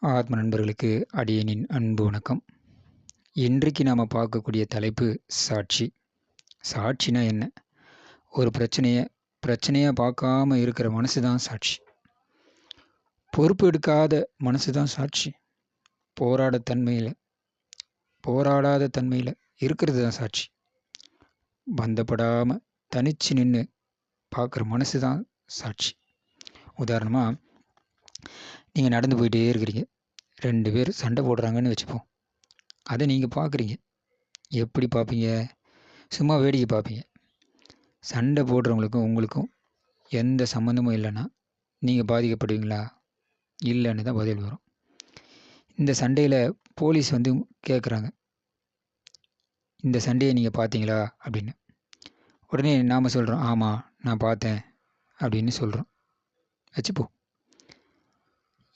ஆத்ம நண்பர்களுக்கு அடியனின் அன்பு வணக்கம். இன்றைக்கு நாம் பார்க்கக்கூடிய தலைப்பு சாட்சி. சாட்சினா என்ன? ஒரு பிரச்சனையாக பார்க்காம இருக்கிற மனசு தான் சாட்சி. பொறுப்பு எடுக்காத மனசு தான் சாட்சி. போராடாத தன்மையில் இருக்கிறது தான் சாட்சி. பந்தப்படாமல் தனிச்சு நின்று பார்க்குற மனசு தான் சாட்சி. உதாரணமாக, நீங்கள் நடந்து போயிட்டே இருக்கிறீங்க, 2 பேர் சண்டை போடுறாங்கன்னு வச்சுப்போம். அதை நீங்கள் பார்க்குறீங்க. எப்படி பார்ப்பீங்க? சும்மா வேடிக்கை பார்ப்பீங்க. சண்டை போடுறவங்களுக்கும் உங்களுக்கும் எந்த சம்மந்தமும் இல்லைன்னா நீங்கள் பாதிக்கப்படுவீங்களா? இல்லைன்னு தான் பதில் வரும். இந்த சண்டையில் போலீஸ் வந்து கேட்குறாங்க, இந்த சண்டையை நீங்கள் பார்த்தீங்களா அப்படின்னு. உடனே நாம் சொல்கிறோம், ஆமாம் நான் பார்த்தேன் அப்படின்னு சொல்கிறோம். வச்சுப்போம்.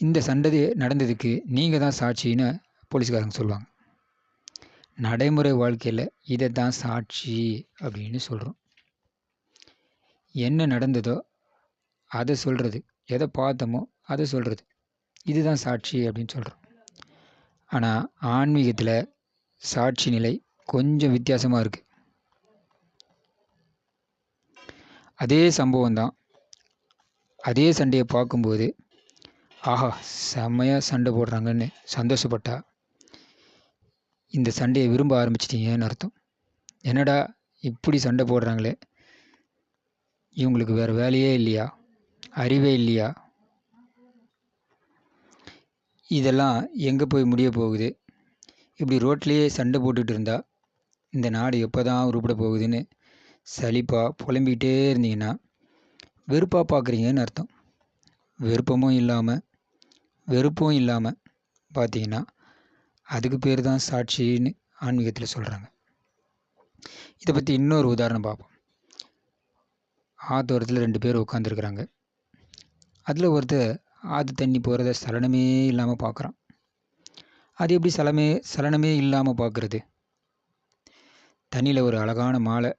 இந்த சண்டை நடந்ததுக்கு நீங்கள் தான் சாட்சின்னு போலீஸ்காரங்க சொல்லுவாங்க. நடைமுறை வாழ்க்கையில் இதை தான் சாட்சி அப்படின்னு சொல்கிறோம். என்ன நடந்ததோ அதை சொல்கிறது, எதை பார்த்தோமோ அதை சொல்கிறது, இதுதான் சாட்சி அப்படின்னு சொல்கிறோம். ஆனால் ஆன்மீகத்தில் சாட்சி நிலை கொஞ்சம் வித்தியாசமாக இருக்குது. அதே சம்பவம் தான், அதே சண்டையை பார்க்கும்போது ஆஹா செம்மையாக சண்டை போடுறாங்கன்னு சந்தோஷப்பட்டா இந்த சண்டையை விரும்ப ஆரம்பிச்சிட்டிங்கன்னு அர்த்தம். என்னடா இப்படி சண்டை போடுறாங்களே, இவங்களுக்கு வேறு வேலையே இல்லையா, அறிவே இல்லையா, இதெல்லாம் எங்கே போய் முடிய போகுது, இப்படி ரோட்லேயே சண்டை போட்டுட்டு இருந்தால் இந்த நாடு எப்போ தான் உருப்பட போகுதுன்னு சலிப்பாக புலம்பிக்கிட்டே இருந்தீங்கன்னா வெறுப்பாக பார்க்குறீங்கன்னு அர்த்தம். வெறுப்பும் இல்லாமல் பார்த்தீங்கன்னா அதுக்கு பேர் தான் சாட்சின்னு ஆன்மீகத்தில் சொல்கிறாங்க. இதை பற்றி இன்னொரு உதாரணம் பார்ப்போம். ஆத்தோரத்தில் 2 பேர் உட்காந்துருக்குறாங்க. அதில் ஒருத்தர் ஆற்று தண்ணி போகிறத சலனமே இல்லாமல் பார்க்குறான். அது எப்படி சலனமே இல்லாமல் பார்க்குறது? தண்ணியில் ஒரு அழகான மாலை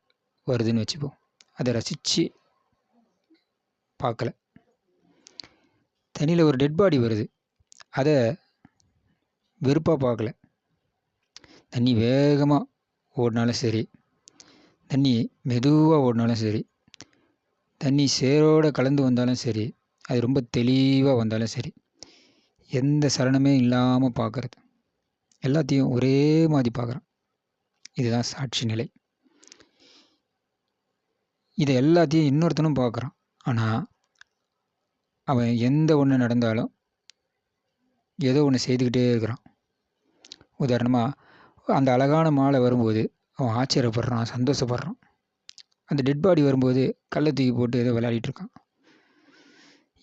வருதுன்னு வச்சுப்போம். அதை ரசித்து பார்க்கல. தண்ணியில் ஒரு டெட் பாடி வருது, அதை வெறுப்பாக பார்க்கல. தண்ணி வேகமாக ஓடினாலும் சரி, தண்ணி மெதுவாக ஓடினாலும் சரி, தண்ணி சேரோடு கலந்து வந்தாலும் சரி, அது ரொம்ப தெளிவாக வந்தாலும் சரி, எந்த சலனமே இல்லாமல் பார்க்குறது, எல்லாத்தையும் ஒரே மாதிரி பார்க்குறான். இதுதான் சாட்சி நிலை. இதை எல்லாத்தையும் இன்னொருத்தனும் பார்க்குறான். ஆனால் அவன் எந்த ஒன்று நடந்தாலும் ஏதோ ஒன்று செய்துக்கிட்டே இருக்கிறான். உதாரணமாக, அந்த அழகான மாலை வரும்போது அவன் ஆச்சரியப்படுறான், சந்தோஷப்படுறான். அந்த டெட் பாடி வரும்போது கல்லை தூக்கி போட்டு ஏதோ விளையாடிட்டுருக்கான்.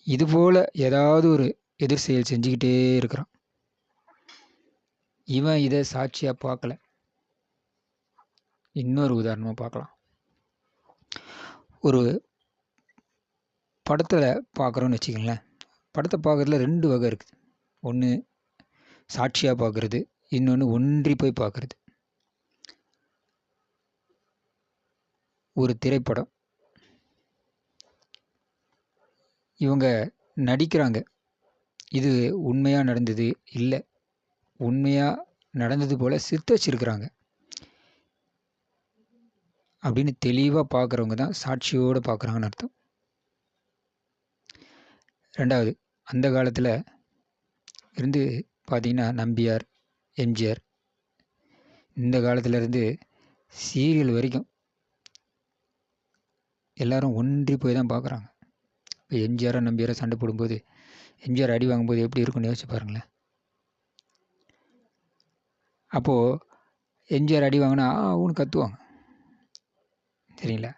இதுபோல் ஏதாவது ஒரு எதிர் செயல் செஞ்சுக்கிட்டே இருக்கிறான். இவன் இதை சாட்சியாக பார்க்கல. இன்னொரு உதாரணமாக பார்க்கலாம். ஒரு படத்தில் பார்க்குறோன்னு வச்சுக்கங்களேன். படத்தை பார்க்குறதுல 2 வகை இருக்குது. ஒன்று சாட்சியாக பார்க்குறது, இன்னொன்று ஒன்றி போய் பார்க்குறது. ஒரு திரைப்படம், இவங்க நடிக்கிறாங்க, இது உண்மையாக நடந்தது இல்லை, உண்மையாக நடந்தது போல் சித்தரிச்சிருக்கிறாங்க அப்படின்னு தெளிவாக பார்க்குறவங்க தான் சாட்சியோடு பார்க்குறாங்கன்னு அர்த்தம். 2வது, அந்த காலத்தில் இருந்து பார்த்திங்கன்னா நம்பியார், எம்ஜிஆர், இந்த காலத்துலேருந்து சீரியல் வரைக்கும் எல்லோரும் ஒன்றி போய் தான் பார்க்குறாங்க. இப்போ எம்ஜிஆரை நம்பியாரை சண்டை போடும்போது, எம்ஜிஆர் அடி வாங்கும்போது எப்படி இருக்குன்னு யோசிச்சு பாருங்களேன். அப்போது எம்ஜிஆர் அடி வாங்கினா அவனு கத்துவாங்க, சரிங்களா?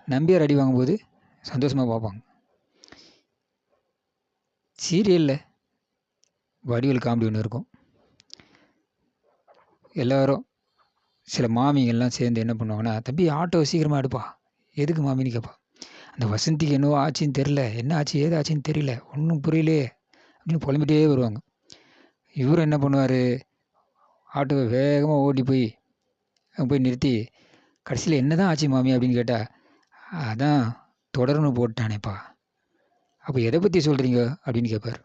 நம்பியார் அடி வாங்கும்போது சந்தோஷமாக பார்ப்பாங்க. சீரியலில் வடிவேல் காமெடி ஒன்று இருக்கும். எல்லோரும் சில மாமிங்கள்லாம் சேர்ந்து என்ன பண்ணுவாங்கன்னா, தம்பி ஆட்டோ சீக்கிரமாக எடுப்பா, எதுக்கு மாமின்னு கேட்பா. அந்த வசந்திக்கு என்னவோ ஆச்சுன்னு தெரில, என்ன ஆச்சு ஏது ஆச்சுன்னு தெரியல, ஒன்றும் புரியலையே அப்படின்னு புலம்பிட்டே வருவாங்க. இவரும் என்ன பண்ணுவார், ஆட்டோவை வேகமாக ஓடி போய் நிறுத்தி கடைசியில் என்ன தான் ஆச்சு மாமி அப்படின்னு கேட்டால், அதான் தொடர்னு போட்டானேப்பா, அப்போ எதை பற்றி சொல்கிறீங்க அப்படின்னு கேட்பார்.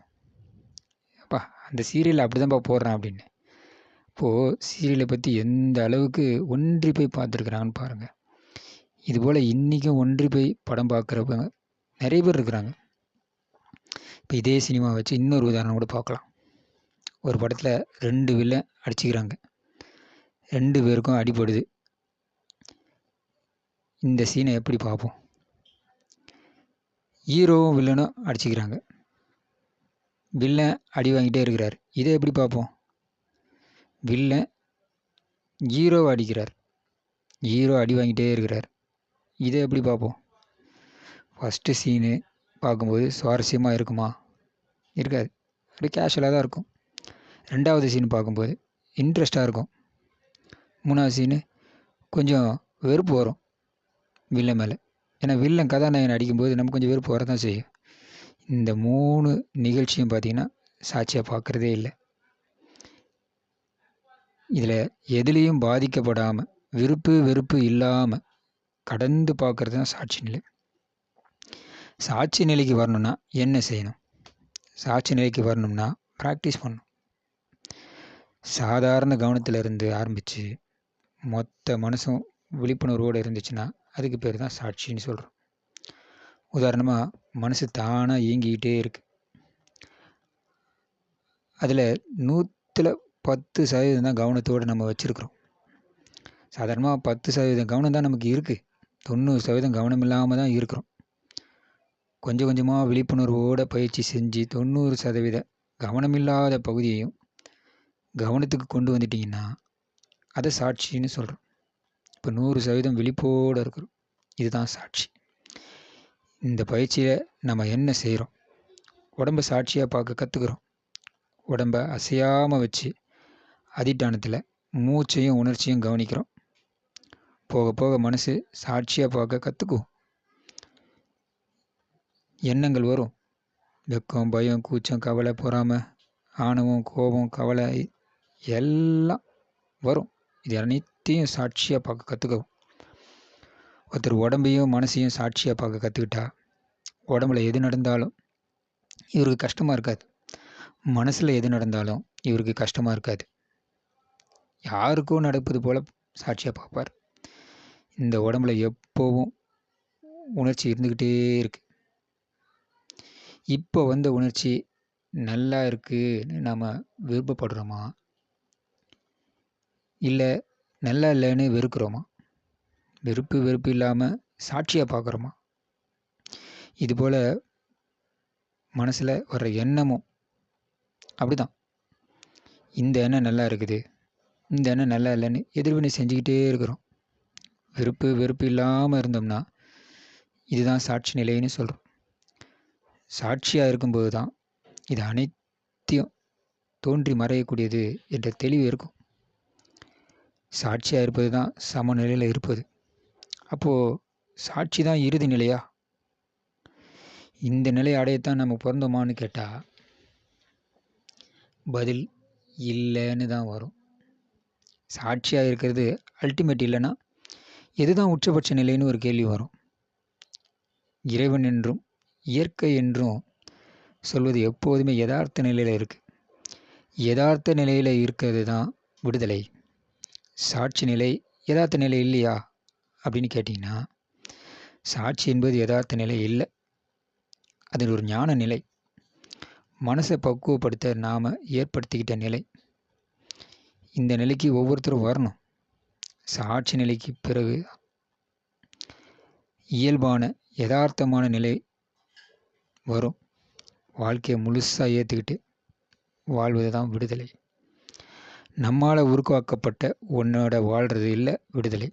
அப்பா அந்த சீரியல் அப்படி தான்ப்பா போடுறான் அப்படின்னு. இப்போது சீரியலை பற்றி எந்த அளவுக்கு ஒன்றி போய் பார்த்துருக்குறாங்கன்னு பாருங்கள். இதுபோல் இன்றைக்கும் ஒன்றி போய் படம் பார்க்குறவங்க நிறைய பேர் இருக்கிறாங்க. இப்போ இதே சினிமா வச்சு இன்னொரு உதாரணம் கூட பார்க்கலாம். ஒரு படத்தில் 2 வில்லன் அடிச்சுக்கிறாங்க, 2 பேருக்கும் அடிபடுது. இந்த சீனை எப்படி பார்ப்போம்? ஹீரோவும் வில்லனும் அடிச்சுக்கிறாங்க, வில்லன் அடி வாங்கிட்டே இருக்கிறார். இதை எப்படி பார்ப்போம்? வில்லன் ஹீரோவை அடிக்கிறார், ஹீரோ அடி வாங்கிட்டே இருக்கிறார். இதை எப்படி பார்ப்போம்? ஃபஸ்ட்டு சீனு பார்க்கும்போது சுவாரஸ்யமாக இருக்குமா? இருக்காது, அப்படி கேஷுவலாக தான் இருக்கும். 2வது சீன் பார்க்கும்போது இன்ட்ரெஸ்ட்டாக இருக்கும். 3வது சீனு கொஞ்சம் வெறுப்பு வரும் வில்லன் மேலே. ஏன்னா வில்லன் கதாநாயகன் அடிக்கும்போது நமக்கு கொஞ்சம் வெறுப்பு வரதான் செய்யும். இந்த 3 நிகழ்ச்சியும் பார்த்திங்கன்னா சாட்சியாக பார்க்குறதே இல்லை. இதில் எதுலேயும் பாதிக்கப்படாமல் வெறுப்பு இல்லாமல் கடந்து பார்க்குறது தான் சாட்சி நிலை. சாட்சி நிலைக்கு வரணும்னா என்ன செய்யணும்? சாட்சி நிலைக்கு வரணும்னா ப்ராக்டிஸ் பண்ணணும். சாதாரண கவனத்தில் இருந்து ஆரம்பித்து மொத்த மனசும் விழிப்புணர்வோடு இருந்துச்சுன்னா அதுக்கு பேர் தான் சாட்சின்னு சொல்கிறோம். உதாரணமாக மனசு தானாக இயங்கிக்கிட்டே இருக்குது, அதில் 110% தான் கவனத்தோடு நம்ம வச்சுருக்குறோம். சாதாரணமாக 10% கவனம் தான் நமக்கு இருக்குது, 90% கவனம் இல்லாமல் தான் இருக்கிறோம். கொஞ்சம் கொஞ்சமாக விழிப்புணர்வோடு பயிற்சி செஞ்சு 90% கவனமில்லாத பகுதியையும் கவனத்துக்கு கொண்டு வந்துட்டிங்கன்னா அதை சாட்சின்னு சொல்கிறோம். இப்போ 100% விழிப்போடு இருக்கிறோம், இதுதான் சாட்சி. இந்த பயிற்சியில் நம்ம என்ன செய்கிறோம்? உடம்பை சாட்சியாக பார்க்க கற்றுக்குறோம். உடம்பை அசையாமல் வச்சு அதிட்டானத்தில் மூச்சையும் உணர்ச்சியும் கவனிக்கிறோம். போக போக மனசு சாட்சியாக பார்க்க கற்றுக்குவோம். எண்ணங்கள் வரும், வெக்கம், பயம், கூச்சம், கவலை, பொறாமை, ஆணவம், கோபம், கவலை எல்லாம் வரும். இது அனைத்தையும் சாட்சியாக பார்க்க கற்றுக்கவும். ஒருத்தர் உடம்பையும் மனசையும் சாட்சியாக பார்க்க கற்றுக்கிட்டா உடம்புல எது நடந்தாலும் இவருக்கு கஷ்டமாக இருக்காது, மனசில் எது நடந்தாலும் இவருக்கு கஷ்டமாக இருக்காது. யாருக்கும் நடப்பது போல் சாட்சியாக பார்ப்பார். இந்த உடம்புல எப்போவும் உணர்ச்சி இருந்துக்கிட்டே இருக்கு. இப்போ வந்த உணர்ச்சி நல்லா இருக்குன்னு நாம் விருப்பப்படுறோமா, இல்லை நல்லா இல்லைன்னு வெறுக்கிறோமா? வெறுப்பு இல்லாமல் சாட்சியாக பார்க்குறோமா? இதுபோல் மனசில் வர்ற எண்ணமும் அப்படி தான். இந்த எண்ணம் நல்லா இருக்குது, இந்த எண்ணம் நல்லா இல்லைன்னு எதிர்வினை செஞ்சுக்கிட்டே இருக்கிறோம். வெறுப்பு இல்லாமல் இருந்தோம்னா இதுதான் சாட்சி நிலைன்னு சொல்கிறோம். சாட்சியாக இருக்கும்போது தான் இது அனைத்தையும் தோன்றி மறையக்கூடியது என்ற தெளிவு இருக்கும். சாட்சியாக இருப்பது தான் சமநிலையில் இருப்பது. அப்போது சாட்சி தான் இறுதி நிலையா? இந்த நிலையை அடையத்தான் நம்ம பிறந்தோமான்னு கேட்டால் பதில் இல்லைன்னு தான் வரும். சாட்சியாக இருக்கிறது அல்டிமேட் இல்லைன்னா எதுதான் உச்சபட்ச நிலைன்னு ஒரு கேள்வி வரும். இறைவன் என்றும் இயற்கை என்றும் சொல்வது எப்போதுமே யதார்த்த நிலையில் இருக்குது. யதார்த்த நிலையில் இருக்கிறது தான் விடுதலை. சாட்சி நிலை யதார்த்த நிலை இல்லையா அப்படின்னு கேட்டிங்கன்னா, சாட்சி என்பது யதார்த்த நிலை இல்லை, அது ஒரு ஞான நிலை, மனசை பக்குவப்படுத்த நாம் ஏற்படுத்திக்கிட்ட நிலை. இந்த நிலைக்கு ஒவ்வொருத்தரும் வரணும். சாட்சி நிலைக்கு பிறகு இயல்பான யதார்த்தமான நிலை வரும். வாழ்க்கையை முழுசாக ஏற்றுக்கிட்டு வாழ்வது தான் விடுதலை. நம்மால் உருவாக்கப்பட்ட ஒன்னோட வாழ்கிறது இல்லை விடுதலை.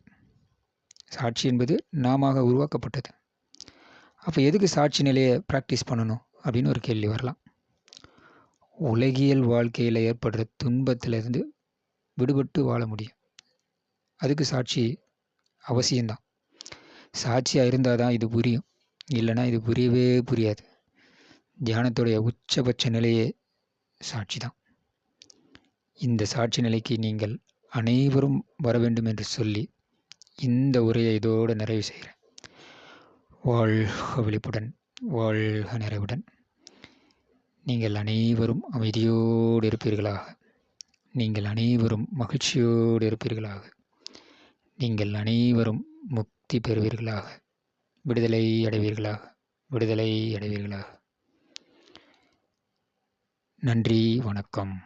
சாட்சி என்பது நாம உருவாக்கப்பட்டது. அப்போ எதுக்கு சாட்சி நிலையை ப்ராக்டிஸ் பண்ணணும் அப்படின்னு ஒரு கேள்வி வரலாம். உலகியல் வாழ்க்கையில் ஏற்படுற துன்பத்திலிருந்து விடுபட்டு வாழ முடியும். அதுக்கு சாட்சி அவசியம்தான். சாட்சியாக இருந்தால் தான் இது புரியும், இல்லைன்னா இது புரியவே புரியாது. தியானத்துடைய உச்சபட்ச நிலையே சாட்சி தான். இந்த சாட்சி நிலைக்கு நீங்கள் அனைவரும் வர வேண்டும் என்று சொல்லி இந்த உரையை இதோடு நிறைவு செய்கிறேன். வாழ்க விழிப்புடன், வாழ்க நிறைவுடன். நீங்கள் அனைவரும் அமைதியோடு இருப்பீர்களாக. நீங்கள் அனைவரும் மகிழ்ச்சியோடு இருப்பீர்களாக. நீங்கள் அனைவரும் முக்தி பெறுவீர்களாக. விடுதலை அடைவீர்களாக. விடுதலை அடைவீர்களாக. நன்றி, வணக்கம்.